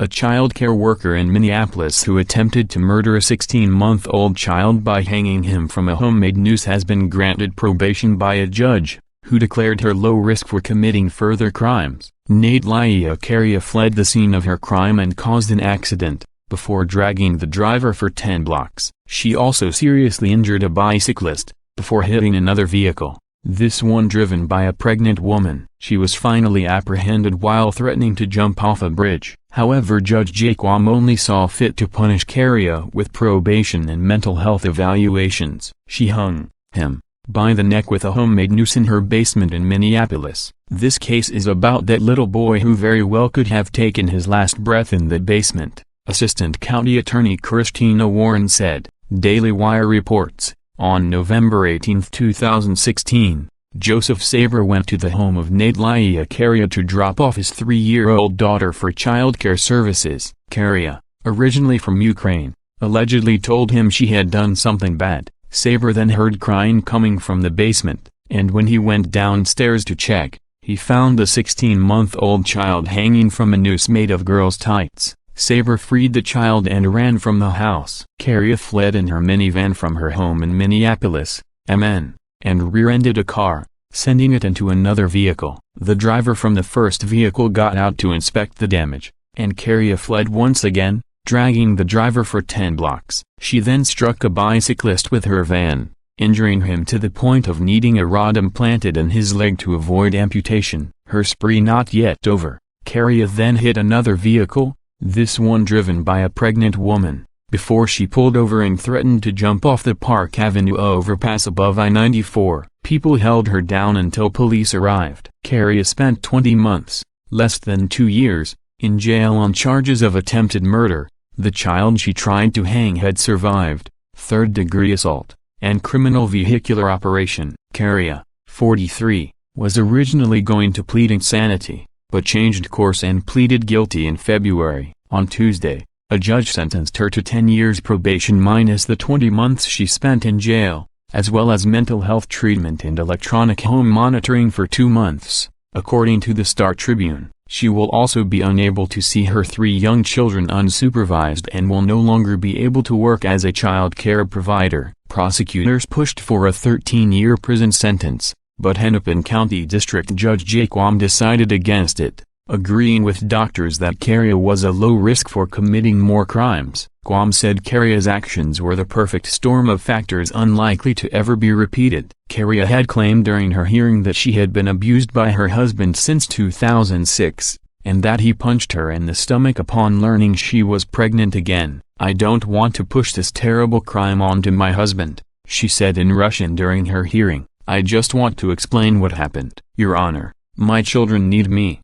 a childcare worker in Minneapolis who attempted to murder a 16-month-old child by hanging him from a homemade noose has been granted probation by a judge, who declared her low risk for committing further crimes. Nataliia Karia fled the scene of her crime and caused an accident, before dragging the driver for 10 blocks. She also seriously injured a bicyclist, before hitting another vehicle, this one driven by a pregnant woman. She was finally apprehended while threatening to jump off a bridge. However, Judge Jay Quam only saw fit to punish Karia with probation and mental health evaluations. She hung him by the neck with a homemade noose in her basement in Minneapolis. This case is about that little boy who very well could have taken his last breath in the basement, Assistant County Attorney Christina Warren said. Daily Wire reports, on November 18, 2016, Joseph Saber went to the home of Nataliia Karia to drop off his 3-year-old daughter for childcare services. Karia, originally from Ukraine, allegedly told him she had done something bad. Saber then heard crying coming from the basement, and when he went downstairs to check, he found the 16-month-old child hanging from a noose made of girls' tights. Saber freed the child and ran from the house. Karia fled in her minivan from her home in Minneapolis, MN, and rear-ended a car, sending it into another vehicle. The driver from the first vehicle got out to inspect the damage, and Karia fled once again, dragging the driver for 10 blocks. She then struck a bicyclist with her van, injuring him to the point of needing a rod implanted in his leg to avoid amputation. Her spree not yet over, Karia then hit another vehicle, this one driven by a pregnant woman, before she pulled over and threatened to jump off the Park Avenue overpass above I-94. People held her down until police arrived. Karia spent 20 months, less than 2 years, in jail on charges of attempted murder. The child she tried to hang had survived, third-degree assault, and criminal vehicular operation. Karia, 43, was originally going to plead insanity, but changed course and pleaded guilty in February. On Tuesday, a judge sentenced her to 10 years probation minus the 20 months she spent in jail, as well as mental health treatment and electronic home monitoring for 2 months. According to the Star-Tribune, she will also be unable to see her 3 young children unsupervised and will no longer be able to work as a child care provider. Prosecutors pushed for a 13-year prison sentence, but Hennepin County District Judge Jay Quam decided against it, agreeing with doctors that Karia was a low risk for committing more crimes. Quam said Karia's actions were the perfect storm of factors unlikely to ever be repeated. Karia had claimed during her hearing that she had been abused by her husband since 2006, and that he punched her in the stomach upon learning she was pregnant again. "I don't want to push this terrible crime onto my husband," she said in Russian during her hearing. "I just want to explain what happened. Your Honor, my children need me.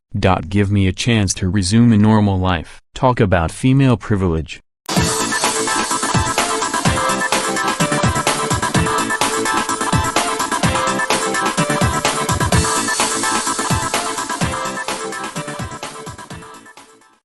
Give me a chance to resume a normal life." Talk about female privilege.